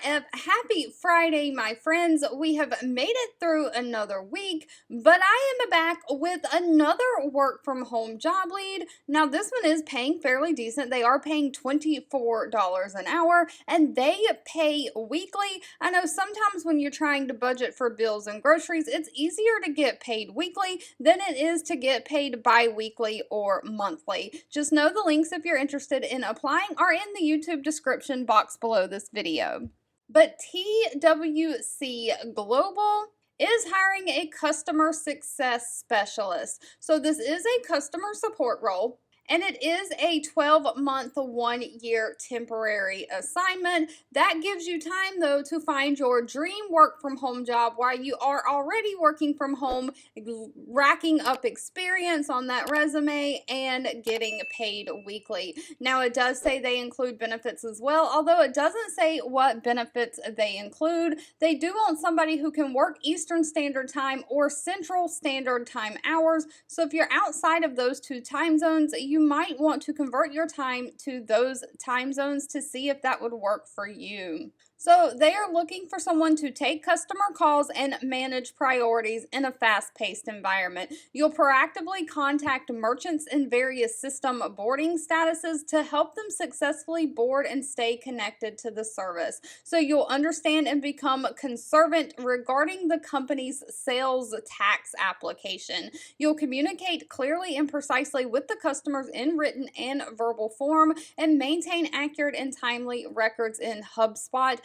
Happy Friday, my friends. We have made it through another week, but I am back with another work from home job lead. Now, this one is paying fairly decent. They are paying $24 an hour and they pay weekly. I know sometimes when you're trying to budget for bills and groceries, it's easier to get paid weekly than it is to get paid bi-weekly or monthly. Just know the links if you're interested in applying are in the YouTube description box below this video. But TWC Global is hiring a customer success specialist. So this is a customer support role. And it is a 12-month, 1-year temporary assignment. That gives you time, though, to find your dream work from home job while you are already working from home, racking up experience on that resume and getting paid weekly. Now, it does say they include benefits as well, although it doesn't say what benefits they include. They do want somebody who can work Eastern Standard Time or Central Standard Time hours. So if you're outside of those two time zones, you might want to convert your time to those time zones to see if that would work for you. So they are looking for someone to take customer calls and manage priorities in a fast-paced environment. You'll proactively contact merchants in various system boarding statuses to help them successfully board and stay connected to the service. So you'll understand and become conservant regarding the company's sales tax application. You'll communicate clearly and precisely with the customers in written and verbal form and maintain accurate and timely records in HubSpot,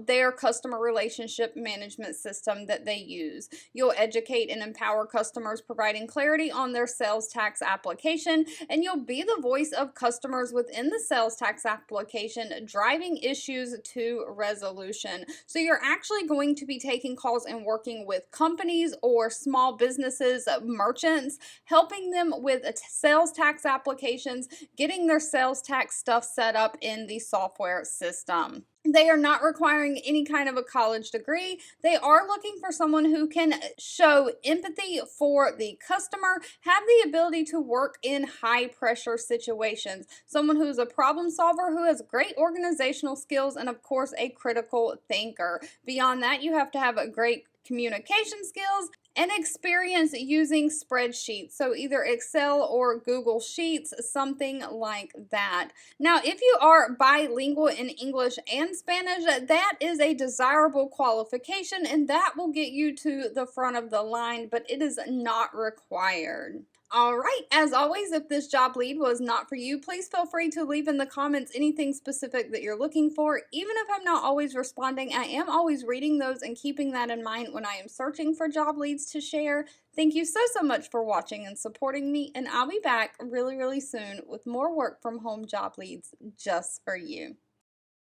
their customer relationship management system that they use. You'll educate and empower customers, providing clarity on their sales tax application, and you'll be the voice of customers within the sales tax application, driving issues to resolution. So you're actually going to be taking calls and working with companies or small businesses, merchants, helping them with sales tax applications, getting their sales tax stuff set up in the software system. They are not requiring any kind of a college degree. They are looking for someone who can show empathy for the customer, have the ability to work in high pressure situations, someone who's a problem solver, who has great organizational skills, and of course a critical thinker. Beyond that, you have to have a great communication skills and experience using spreadsheets, so either Excel or Google Sheets, something like that. Now, if you are bilingual in English and Spanish, that is a desirable qualification, and that will get you to the front of the line, but it is not required. All right, as always, if this job lead was not for you, please feel free to leave in the comments anything specific that you're looking for. Even if I'm not always responding, I am always reading those and keeping that in mind when I am searching for job leads to share. Thank you so much for watching and supporting me, and I'll be back really soon with more work from home job leads just for you.